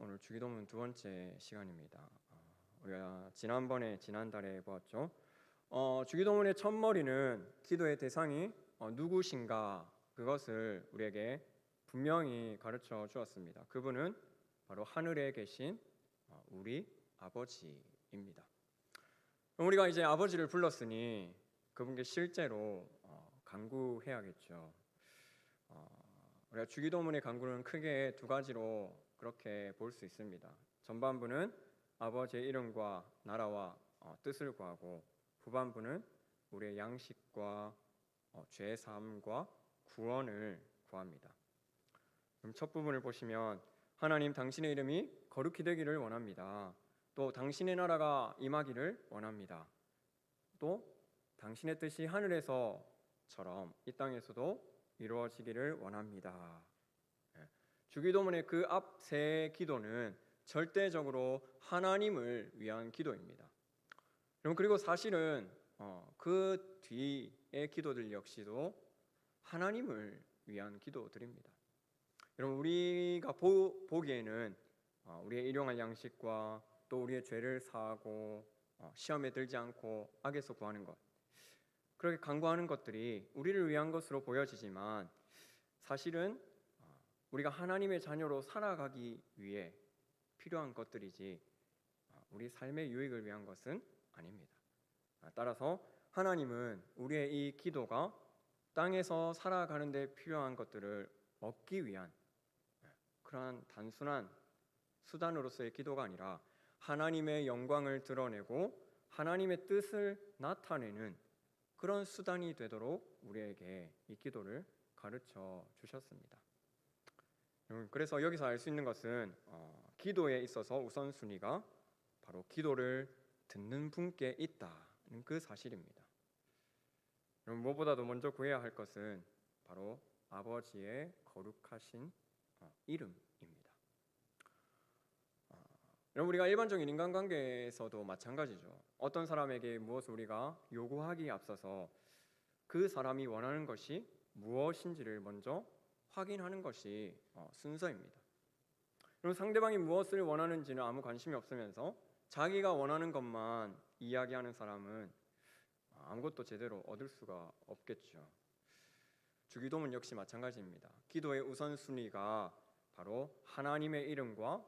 오늘 주기도문 두 번째 시간입니다. 우리가 지난달에 보았죠. 주기도문의 첫머리는 기도의 대상이 누구신가 그것을 우리에게 분명히 가르쳐 주었습니다. 그분은 바로 하늘에 계신 우리 아버지입니다. 우리가 이제 아버지를 불렀으니 그분께 실제로 간구해야겠죠. 우리가 주기도문의 간구는 크게 두 가지로 그렇게 볼 수 있습니다. 전반부는 아버지의 이름과 나라와 뜻을 구하고, 후반부는 우리의 양식과 죄 사함과 구원을 구합니다. 그럼 첫 부분을 보시면 하나님 당신의 이름이 거룩히 되기를 원합니다. 또 당신의 나라가 임하기를 원합니다. 또 당신의 뜻이 하늘에서처럼 이 땅에서도 이루어지기를 원합니다. 주기도문의 그 앞 세 기도는 절대적으로 하나님을 위한 기도입니다. 그리고 사실은 그 뒤의 기도들 역시도 하나님을 위한 기도들입니다. 여러분, 우리가 보기에는 우리의 일용할 양식과 또 우리의 죄를 사하고 시험에 들지 않고 악에서 구하는 것, 그렇게 간구하는 것들이 우리를 위한 것으로 보여지지만 사실은 우리가 하나님의 자녀로 살아가기 위해 필요한 것들이지 우리 삶의 유익을 위한 것은 아닙니다. 따라서 하나님은 우리의 이 기도가 땅에서 살아가는 데 필요한 것들을 얻기 위한 그러한 단순한 수단으로서의 기도가 아니라 하나님의 영광을 드러내고 하나님의 뜻을 나타내는 그런 수단이 되도록 우리에게 이 기도를 가르쳐 주셨습니다. 그래서 여기서 알 수 있는 것은 기도에 있어서 우선순위가 바로 기도를 듣는 분께 있다는 그 사실입니다. 무엇보다도 먼저 구해야 할 것은 바로 아버지의 거룩하신 이름입니다. 우리가 일반적인 인간관계에서도 마찬가지죠. 어떤 사람에게 무엇을 우리가 요구하기에 앞서서 그 사람이 원하는 것이 무엇인지를 먼저 확인하는 것이 순서입니다. 그럼 상대방이 무엇을 원하는지는 아무 관심이 없으면서 자기가 원하는 것만 이야기하는 사람은 아무것도 제대로 얻을 수가 없겠죠. 주기도문 역시 마찬가지입니다. 기도의 우선순위가 바로 하나님의 이름과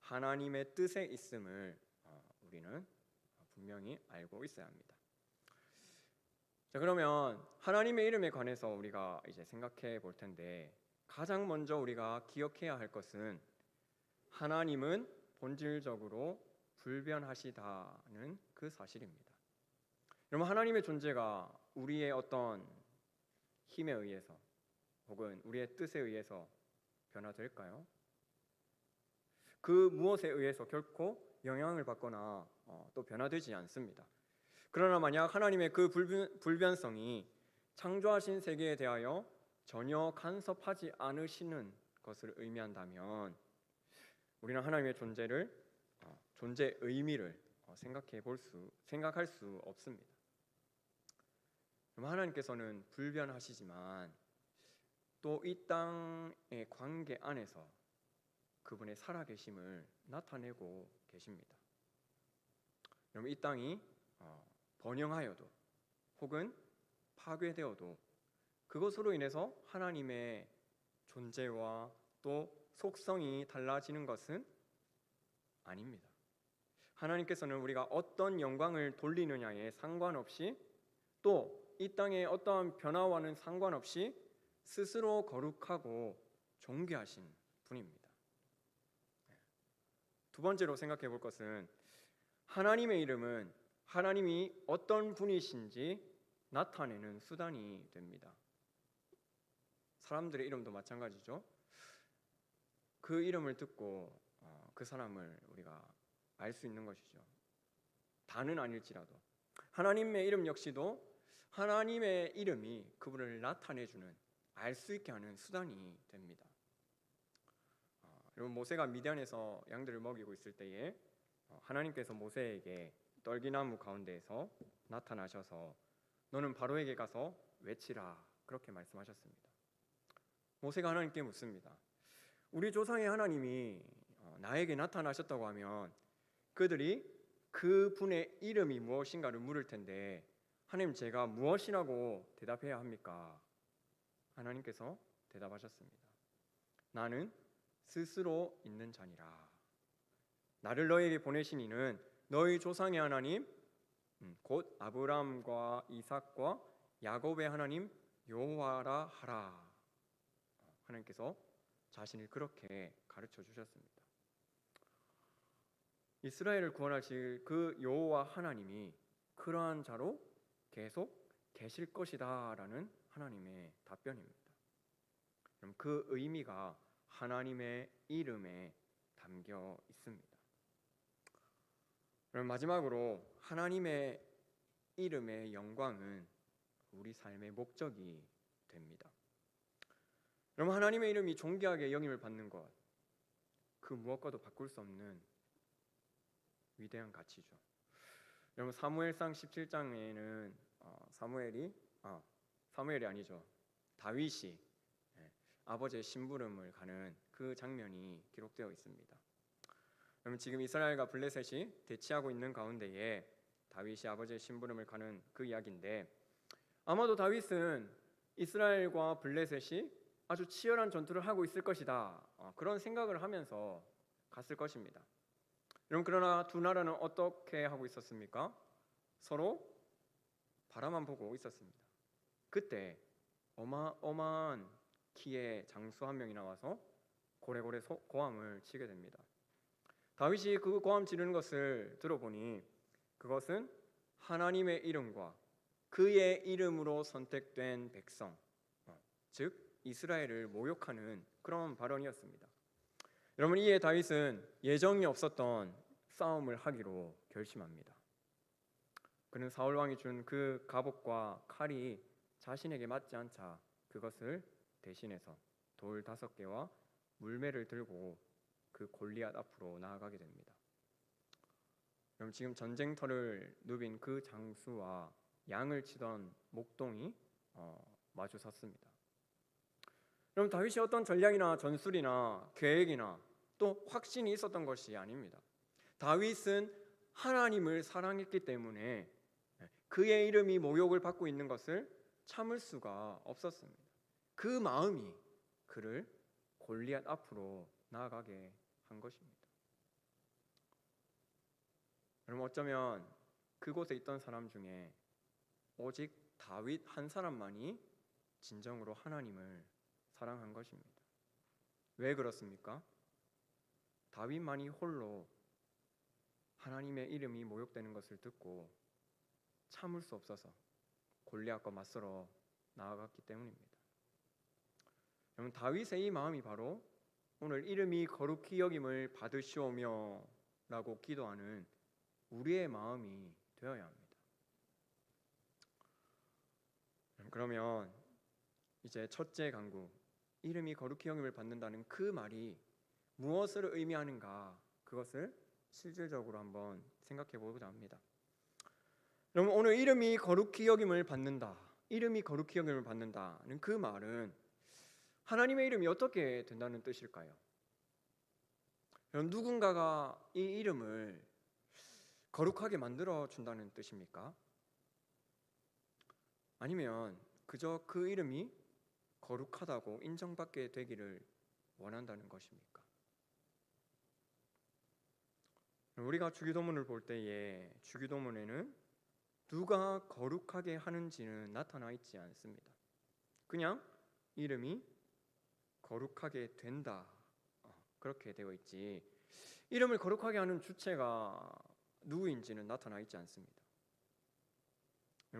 하나님의 뜻에 있음을 우리는 분명히 알고 있어야 합니다. 자, 그러면 하나님의 이름에 관해서 우리가 이제 생각해 볼 텐데, 가장 먼저 우리가 기억해야 할 것은 하나님은 본질적으로 불변하시다는 그 사실입니다. 여러분, 하나님의 존재가 우리의 어떤 힘에 의해서 혹은 우리의 뜻에 의해서 변화될까요? 그 무엇에 의해서 결코 영향을 받거나 또 변화되지 않습니다. 그러나 만약 하나님의 그 불변성이 창조하신 세계에 대하여 전혀 간섭하지 않으시는 것을 의미한다면 우리는 하나님의 존재의 의미를 생각할 수 없습니다. 그럼 하나님께서는 불변하시지만 또 이 땅의 관계 안에서 그분의 살아계심을 나타내고 계십니다. 여러분, 이 땅이 번영하여도 혹은 파괴되어도 그것으로 인해서 하나님의 존재와 또 속성이 달라지는 것은 아닙니다. 하나님께서는 우리가 어떤 영광을 돌리느냐에 상관없이 또 이 땅의 어떠한 변화와는 상관없이 스스로 거룩하고 존귀하신 분입니다. 두 번째로 생각해 볼 것은 하나님의 이름은 하나님이 어떤 분이신지 나타내는 수단이 됩니다. 사람들의 이름도 마찬가지죠. 그 이름을 듣고 그 사람을 우리가 알 수 있는 것이죠. 다는 아닐지라도 하나님의 이름 역시도 하나님의 이름이 그분을 나타내주는, 알 수 있게 하는 수단이 됩니다. 여러분, 모세가 미디안에서 양들을 먹이고 있을 때에 하나님께서 모세에게 떨기나무 가운데에서 나타나셔서 너는 바로에게 가서 외치라, 그렇게 말씀하셨습니다. 모세가 하나님께 묻습니다. 우리 조상의 하나님이 나에게 나타나셨다고 하면 그들이 그 분의 이름이 무엇인가를 물을 텐데 하나님 제가 무엇이라고 대답해야 합니까? 하나님께서 대답하셨습니다. 나는 스스로 있는 자니라. 나를 너에게 보내신 이는 너희 조상의 하나님 곧 아브라함과 이삭과 야곱의 하나님 여호와라 하라. 하나님께서 자신을 그렇게 가르쳐 주셨습니다. 이스라엘을 구원하실 그 여호와 하나님이 그러한 자로 계속 계실 것이다라는 하나님의 답변입니다. 그럼 그 의미가 하나님의 이름에 담겨 있습니다. 그럼 마지막으로 하나님의 이름의 영광은 우리 삶의 목적이 됩니다. 그럼 하나님의 이름이 존귀하게 여김을 받는 것, 그 무엇과도 바꿀 수 없는 위대한 가치죠. 여러분 사무엘상 17장에는 사무엘이 아니죠. 다윗이 아버지의 심부름을 가는 그 장면이 기록되어 있습니다. 그러면 지금 이스라엘과 블레셋이 대치하고 있는 가운데에 다윗이 아버지의 심부름을 가는 그 이야기인데 아마도 다윗은 이스라엘과 블레셋이 아주 치열한 전투를 하고 있을 것이다 그런 생각을 하면서 갔을 것입니다. 여러분 그러나 두 나라는 어떻게 하고 있었습니까? 서로 바라만 보고 있었습니다. 그때 어마어마한 키의 장수 한 명이 나와서 고래고래 고함을 치게 됩니다. 다윗이 그 고함 지르는 것을 들어보니 그것은 하나님의 이름과 그의 이름으로 선택된 백성, 즉 이스라엘을 모욕하는 그런 발언이었습니다. 여러분 이에 다윗은 예정이 없었던 싸움을 하기로 결심합니다. 그는 사울 왕이 준 그 갑옷과 칼이 자신에게 맞지 않자 그것을 대신해서 돌 5개와 물매를 들고 그 골리앗 앞으로 나아가게 됩니다. 그럼 지금 전쟁터를 누빈 그 장수와 양을 치던 목동이 마주 섰습니다. 그럼 다윗이 어떤 전략이나 전술이나 계획이나 또 확신이 있었던 것이 아닙니다. 다윗은 하나님을 사랑했기 때문에 그의 이름이 모욕을 받고 있는 것을 참을 수가 없었습니다. 그 마음이 그를 골리앗 앞으로 나아가게 한 것입니다. 여러분 어쩌면 그곳에 있던 사람 중에 오직 다윗 한 사람만이 진정으로 하나님을 사랑한 것입니다. 왜 그렇습니까? 다윗만이 홀로 하나님의 이름이 모욕되는 것을 듣고 참을 수 없어서 골리앗과 맞서러 나아갔기 때문입니다. 여러분 다윗의 이 마음이 바로 오늘 이름이 거룩히 여김을 받으시오며 라고 기도하는 우리의 마음이 되어야 합니다. 그러면 이제 첫째 강구, 이름이 거룩히 여김을 받는다는 그 말이 무엇을 의미하는가, 그것을 실질적으로 한번 생각해 보고자 합니다. 여러분 오늘 이름이 거룩히 여김을 받는다, 이름이 거룩히 여김을 받는다는 그 말은 하나님의 이름이 어떻게 된다는 뜻일까요? 여러분 누군가가 이 이름을 거룩하게 만들어 준다는 뜻입니까? 아니면 그저 그 이름이 거룩하다고 인정받게 되기를 원한다는 것입니까? 우리가 주기도문을 볼 때에 주기도문에는 누가 거룩하게 하는지는 나타나 있지 않습니다. 그냥 이름이 거룩하게 된다 그렇게 되어 있지 이름을 거룩하게 하는 주체가 누구인지는 나타나 있지 않습니다.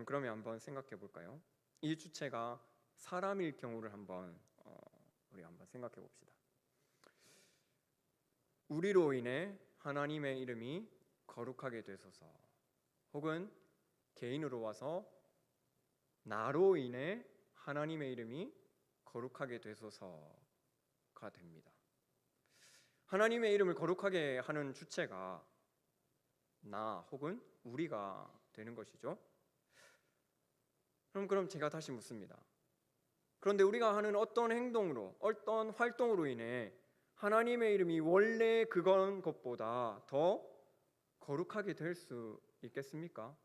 그러면 한번 생각해 볼까요? 이 주체가 사람일 경우를 한번 우리가 한번 생각해 봅시다. 우리로 인해 하나님의 이름이 거룩하게 되소서, 혹은 개인으로 와서 나로 인해 하나님의 이름이 거룩하게 되소서가 됩니다. 하나님의 이름을 거룩하게 하는 주체가 나 혹은 우리가 되는 것이죠. 그럼 제가 다시 묻습니다. 그런데 우리가 하는 어떤 행동으로, 어떤 활동으로 인해 하나님의 이름이 원래 그건 것보다 더 거룩하게 될 수 있겠습니까?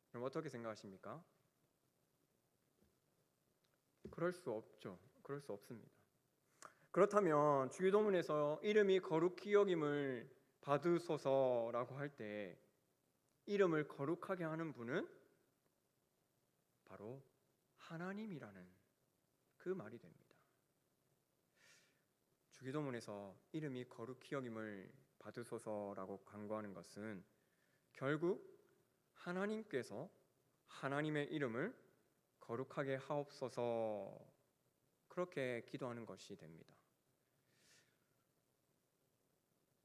그럼 어떻게 생각하십니까? 그럴 수 없죠. 그럴 수 없습니다. 그렇다면 주기도문에서 이름이 거룩히 여김을 받으소서라고 할 때 이름을 거룩하게 하는 분은 바로 하나님이라는 그 말이 됩니다. 주기도문에서 이름이 거룩히 여김을 받으소서라고 간구하는 것은 결국 하나님께서 하나님의 이름을 거룩하게 하옵소서 그렇게 기도하는 것이 됩니다.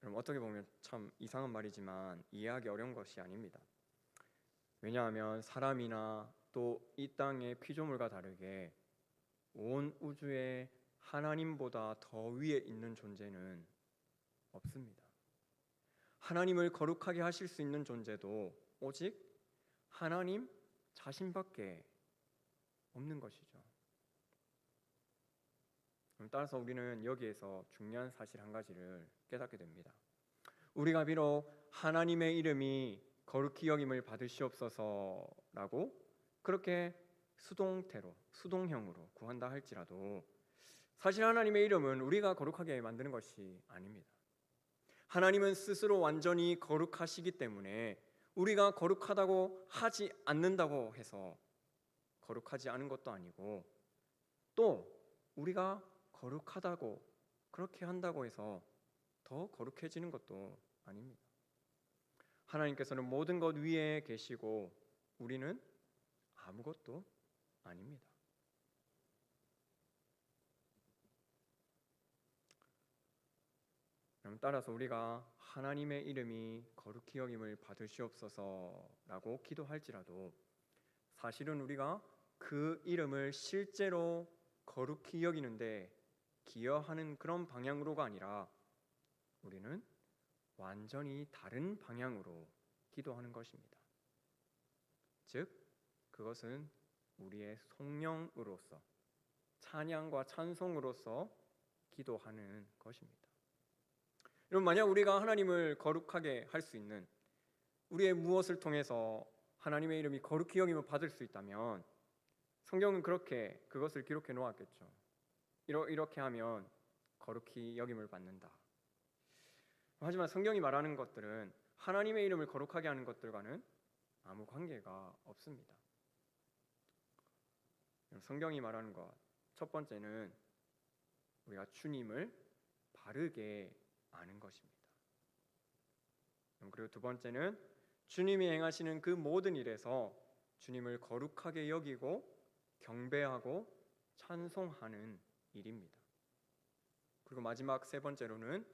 그럼 어떻게 보면 참 이상한 말이지만 이해하기 어려운 것이 아닙니다. 왜냐하면 사람이나 또 이 땅의 피조물과 다르게 온 우주에 하나님보다 더 위에 있는 존재는 없습니다. 하나님을 거룩하게 하실 수 있는 존재도 오직 하나님 자신밖에 없는 것이죠. 따라서 우리는 여기에서 중요한 사실 한 가지를 깨닫게 됩니다. 우리가 비록 하나님의 이름이 거룩히 여김을 받으시옵소서라고 그렇게 수동태로, 수동형으로 구한다 할지라도 사실 하나님의 이름은 우리가 거룩하게 만드는 것이 아닙니다. 하나님은 스스로 완전히 거룩하시기 때문에 우리가 거룩하다고 하지 않는다고 해서 거룩하지 않은 것도 아니고 또 우리가 거룩하다고 그렇게 한다고 해서 더 거룩해지는 것도 아닙니다. 하나님께서는 모든 것 위에 계시고 우리는 아무것도 아닙니다. 그럼 따라서 우리가 하나님의 이름이 거룩히 여김을 받으시옵소서라고 기도할지라도 사실은 우리가 그 이름을 실제로 거룩히 여기는데 기여하는 그런 방향으로가 아니라 우리는 완전히 다른 방향으로 기도하는 것입니다. 즉 그것은 우리의 성령으로서 찬양과 찬송으로서 기도하는 것입니다. 여러분, 만약 우리가 하나님을 거룩하게 할 수 있는 우리의 무엇을 통해서 하나님의 이름이 거룩히 여김을 받을 수 있다면 성경은 그렇게 그것을 기록해 놓았겠죠. 이렇게 하면 거룩히 여김을 받는다. 하지만 성경이 말하는 것들은 하나님의 이름을 거룩하게 하는 것들과는 아무 관계가 없습니다. 성경이 말하는 것 첫 번째는 우리가 주님을 바르게 아는 것입니다. 그리고 두 번째는 주님이 행하시는 그 모든 일에서 주님을 거룩하게 여기고 경배하고 찬송하는 일입니다. 그리고 마지막 세 번째로는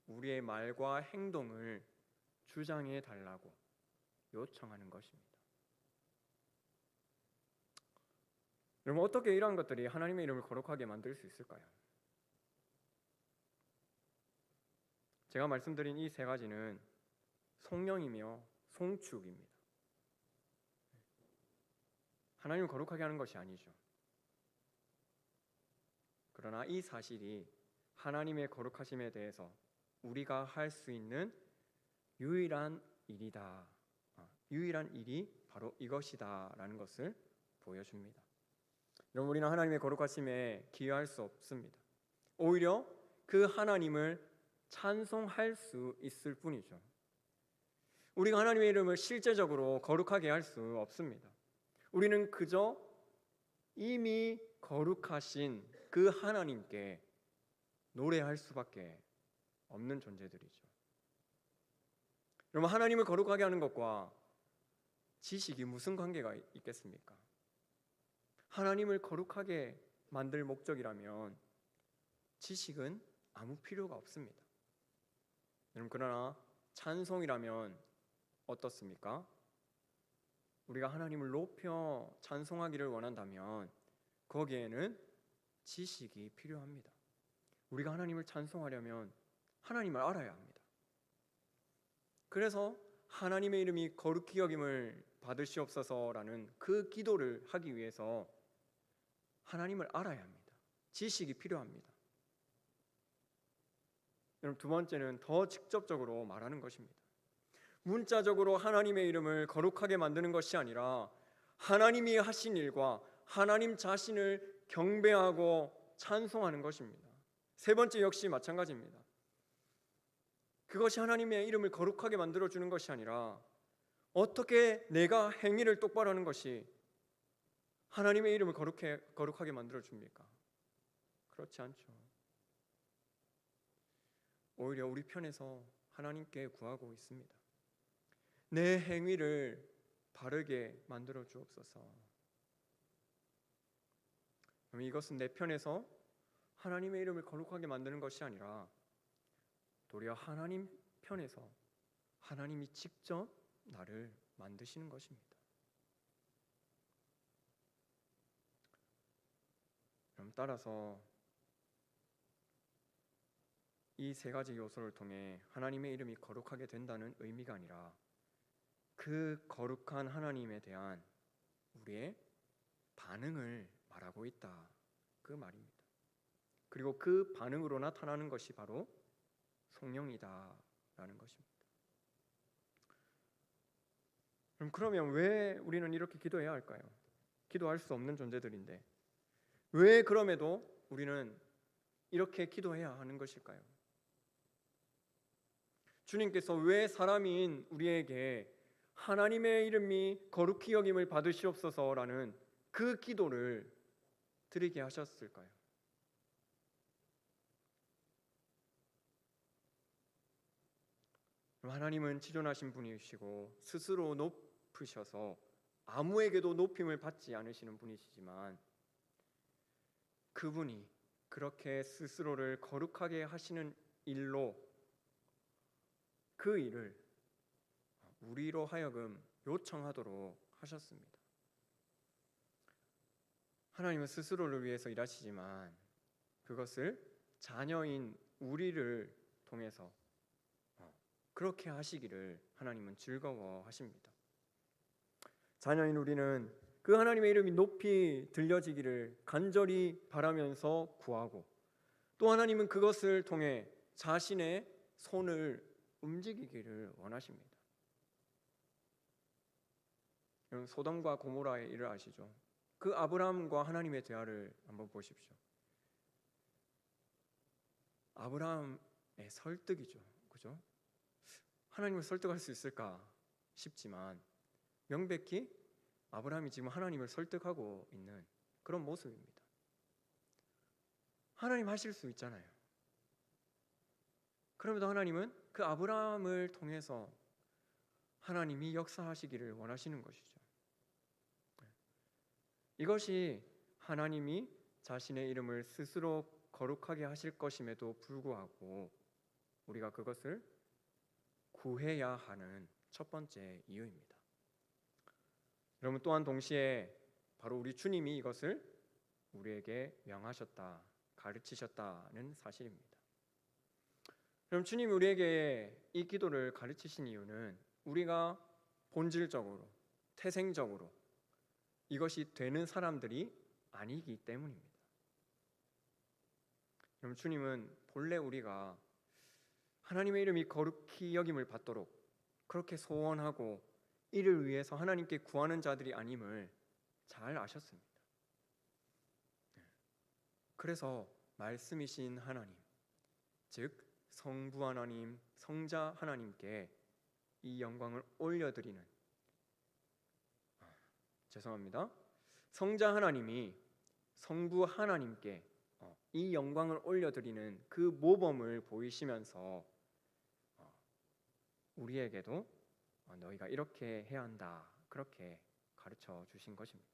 우리의 말과 행동을 주장해 달라고 요청하는 것입니다. 여러분, 어떻게 이러한 것들이 하나님의 이름을 거룩하게 만들 수 있을까요? 제가 말씀드린 이 세 가지는 성령이며 송축입니다. 하나님을 거룩하게 하는 것이 아니죠. 그러나 이 사실이 하나님의 거룩하심에 대해서 우리가 할 수 있는 유일한 일이다. 유일한 일이 바로 이것이다 라는 것을 보여줍니다. 여러분, 우리는 하나님의 거룩하심에 기여할 수 없습니다. 오히려 그 하나님을 찬송할 수 있을 뿐이죠. 우리가 하나님의 이름을 실제적으로 거룩하게 할 수 없습니다. 우리는 그저 이미 거룩하신 그 하나님께 노래할 수밖에 없는 존재들이죠. 여러분, 하나님을 거룩하게 하는 것과 지식이 무슨 관계가 있겠습니까? 하나님을 거룩하게 만들 목적이라면 지식은 아무 필요가 없습니다. 여러분, 그러나 찬송이라면 어떻습니까? 우리가 하나님을 높여 찬송하기를 원한다면 거기에는 지식이 필요합니다. 우리가 하나님을 찬송하려면 하나님을 알아야 합니다. 그래서 하나님의 이름이 거룩히 여김을 받으시옵소서라는 그 기도를 하기 위해서 하나님을 알아야 합니다. 지식이 필요합니다. 여러분, 두 번째는 더 직접적으로 말하는 것입니다. 문자적으로 하나님의 이름을 거룩하게 만드는 것이 아니라 하나님이 하신 일과 하나님 자신을 경배하고 찬송하는 것입니다. 세 번째 역시 마찬가지입니다. 그것이 하나님의 이름을 거룩하게 만들어주는 것이 아니라 어떻게 내가 행위를 똑바로 하는 것이 하나님의 이름을 거룩하게 만들어줍니까? 그렇지 않죠. 오히려 우리 편에서 하나님께 구하고 있습니다. 내 행위를 바르게 만들어 주옵소서. 그럼 이것은 내 편에서 하나님의 이름을 거룩하게 만드는 것이 아니라 도리어 하나님 편에서 하나님이 직접 나를 만드시는 것입니다. 그럼 따라서 이 세 가지 요소를 통해 하나님의 이름이 거룩하게 된다는 의미가 아니라 그 거룩한 하나님에 대한 우리의 반응을 말하고 있다, 그 말입니다. 그리고 그 반응으로 나타나는 것이 바로 성령이다라는 것입니다. 그러면 왜 우리는 이렇게 기도해야 할까요? 기도할 수 없는 존재들인데 왜 그럼에도 우리는 이렇게 기도해야 하는 것일까요? 주님께서 왜 사람인 우리에게 하나님의 이름이 거룩히 여김을 받으시옵소서라는 그 기도를 드리게 하셨을까요? 하나님은 지존하신 분이시고 스스로 높으셔서 아무에게도 높임을 받지 않으시는 분이시지만 그분이 그렇게 스스로를 거룩하게 하시는 일로 그 일을 우리로 하여금 요청하도록 하셨습니다. 하나님은 스스로를 위해서 일하시지만 그것을 자녀인 우리를 통해서 그렇게 하시기를 하나님은 즐거워하십니다. 자녀인 우리는 그 하나님의 이름이 높이 들려지기를 간절히 바라면서 구하고 또 하나님은 그것을 통해 자신의 손을 움직이기를 원하십니다. 여러분, 소돔과 고모라의 일을 아시죠? 그 아브라함과 하나님의 대화를 한번 보십시오. 아브라함의 설득이죠, 그죠? 하나님을 설득할 수 있을까 싶지만 명백히 아브라함이 지금 하나님을 설득하고 있는 그런 모습입니다. 하나님 하실 수 있잖아요. 그럼에도 하나님은 그 아브라함을 통해서 하나님이 역사하시기를 원하시는 것이죠. 이것이 하나님이 자신의 이름을 스스로 거룩하게 하실 것임에도 불구하고 우리가 그것을 구해야 하는 첫 번째 이유입니다. 여러분, 또한 동시에 바로 우리 주님이 이것을 우리에게 명하셨다, 가르치셨다는 사실입니다. 그럼 주님이 우리에게 이 기도를 가르치신 이유는 우리가 본질적으로, 태생적으로 이것이 되는 사람들이 아니기 때문입니다. 그럼 주님은 본래 우리가 하나님의 이름이 거룩히 여김을 받도록 그렇게 소원하고 이를 위해서 하나님께 구하는 자들이 아님을 잘 아셨습니다. 그래서 말씀이신 하나님, 즉 성부 하나님, 성자 하나님께 이 영광을 올려드리는 성자 하나님이 성부 하나님께 이 영광을 올려드리는 그 모범을 보이시면서 우리에게도 너희가 이렇게 해야 한다, 그렇게 가르쳐 주신 것입니다.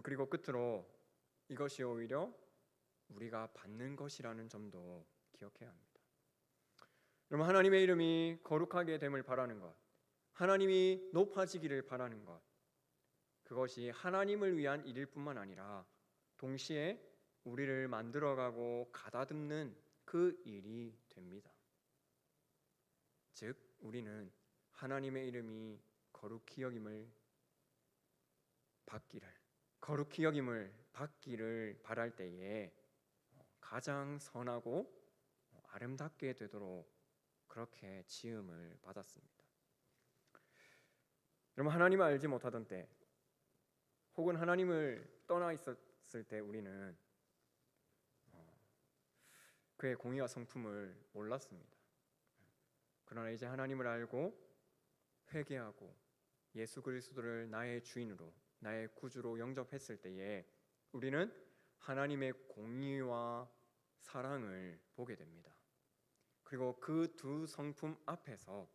그리고 끝으로 이것이 오히려 우리가 받는 것이라는 점도 기억해야 합니다. 여러분, 하나님의 이름이 거룩하게 됨을 바라는 것, 하나님이 높아지기를 바라는 것, 그것이 하나님을 위한 일일 뿐만 아니라 동시에 우리를 만들어가고 가다듬는 그 일이 됩니다. 즉 우리는 하나님의 이름이 거룩히 여김을 받기를 바랄 때에 가장 선하고 아름답게 되도록 그렇게 지음을 받았습니다. 여러분, 하나님을 알지 못하던 때 혹은 하나님을 떠나 있었을 때 우리는 그의 공의와 성품을 몰랐습니다. 그러나 이제 하나님을 알고 회개하고 예수 그리스도를 나의 주인으로 나의 구주로 영접했을 때에 우리는 하나님의 공의와 사랑을 보게 됩니다. 그리고 그 두 성품 앞에서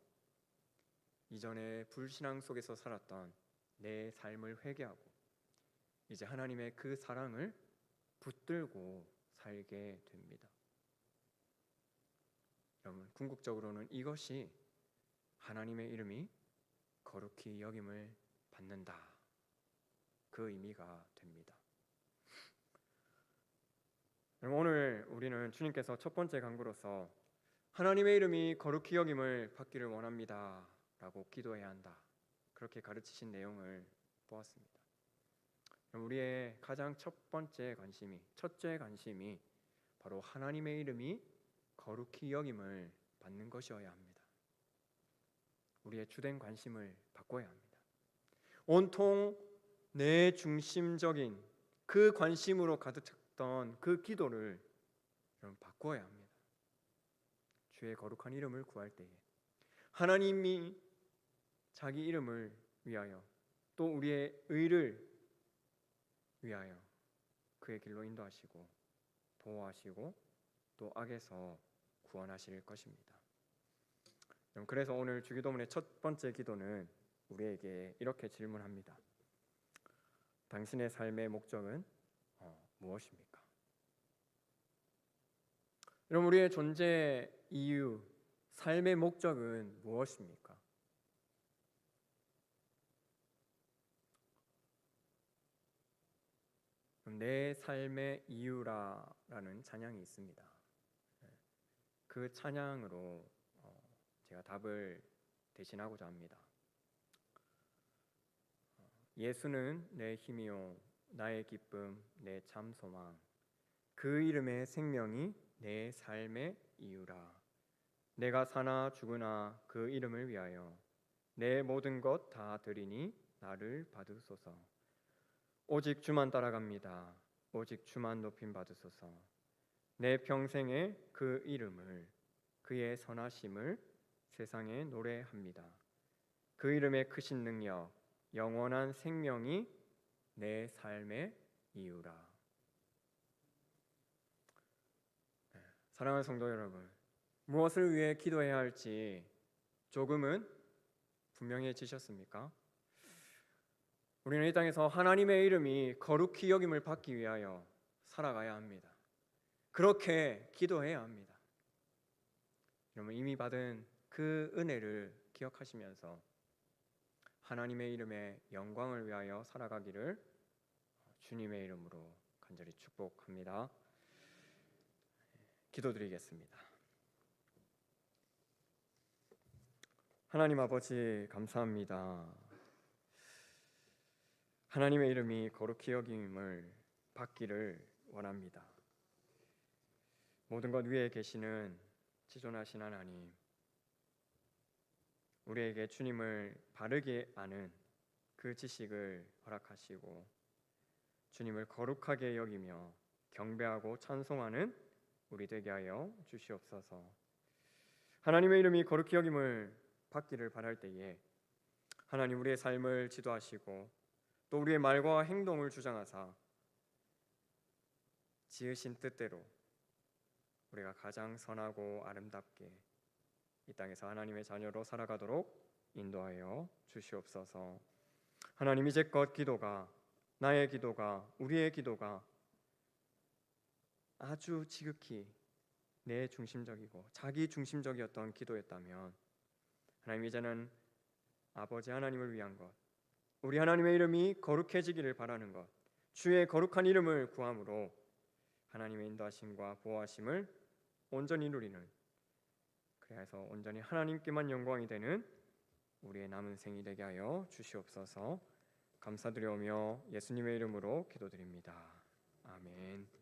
이전에 불신앙 속에서 살았던 내 삶을 회개하고 이제 하나님의 그 사랑을 붙들고 살게 됩니다. 여러분, 궁극적으로는 이것이 하나님의 이름이 거룩히 여김을 받는다, 그 의미가 됩니다. 여러분, 오늘 우리는 주님께서 첫 번째 간구로서 하나님의 이름이 거룩히 여김을 받기를 원합니다 라고 기도해야 한다, 그렇게 가르치신 내용을 보았습니다. 우리의 가장 첫째 관심이 바로 하나님의 이름이 거룩히 여김을 받는 것이어야 합니다. 우리의 주된 관심을 바꿔야 합니다. 온통 내 중심적인 그 관심으로 가득 찼던 그 기도를 여러분 바꿔야 합니다. 주의 거룩한 이름을 구할 때에 하나님이 자기 이름을 위하여 또 우리의 의를 위하여 그의 길로 인도하시고 보호하시고 또 악에서 구원하실 것입니다. 그래서 오늘 주기도문의 첫 번째 기도는 우리에게 이렇게 질문합니다. 당신의 삶의 목적은 무엇입니까? 여러분, 우리의 존재 이유, 삶의 목적은 무엇입니까? 내 삶의 이유라는 찬양이 있습니다. 그 찬양으로 제가 답을 대신하고자 합니다. 예수는 내 힘이요 나의 기쁨 내 참 소망, 그 이름의 생명이 내 삶의 이유라. 내가 사나 죽으나 그 이름을 위하여 내 모든 것 다 드리니 나를 받으소서. 오직 주만 따라갑니다. 오직 주만 높임 받으소서. 내 평생에 그 이름을, 그의 선하심을 세상에 노래합니다. 그 이름의 크신 능력, 영원한 생명이 내 삶의 이유라. 사랑하는 성도 여러분, 무엇을 위해 기도해야 할지 조금은 분명해지셨습니까? 우리는 이 땅에서 하나님의 이름이 거룩히 여김을 받기 위하여 살아가야 합니다. 그렇게 기도해야 합니다. 여러분, 이미 받은 그 은혜를 기억하시면서 하나님의 이름의 영광을 위하여 살아가기를 주님의 이름으로 간절히 축복합니다. 기도드리겠습니다. 하나님 아버지, 감사합니다. 하나님의 이름이 거룩히 여김을 받기를 원합니다. 모든 것 위에 계시는 지존하신 하나님, 우리에게 주님을 바르게 아는 그 지식을 허락하시고 주님을 거룩하게 여기며 경배하고 찬송하는 우리 되게 하여 주시옵소서. 하나님의 이름이 거룩히 여김을 받기를 바랄 때에 하나님, 우리의 삶을 지도하시고 또 우리의 말과 행동을 주장하사 지으신 뜻대로 우리가 가장 선하고 아름답게 이 땅에서 하나님의 자녀로 살아가도록 인도하여 주시옵소서. 하나님, 이제껏 기도가, 나의 기도가, 우리의 기도가 아주 지극히 내 중심적이고 자기 중심적이었던 기도였다면 하나님, 이제는 아버지 하나님을 위한 것, 우리 하나님의 이름이 거룩해지기를 바라는 것, 주의 거룩한 이름을 구함으로 하나님의 인도하심과 보호하심을 온전히 누리는, 그래서 온전히 하나님께만 영광이 되는 우리의 남은 생이 되게 하여 주시옵소서. 감사드리오며 예수님의 이름으로 기도드립니다. 아멘.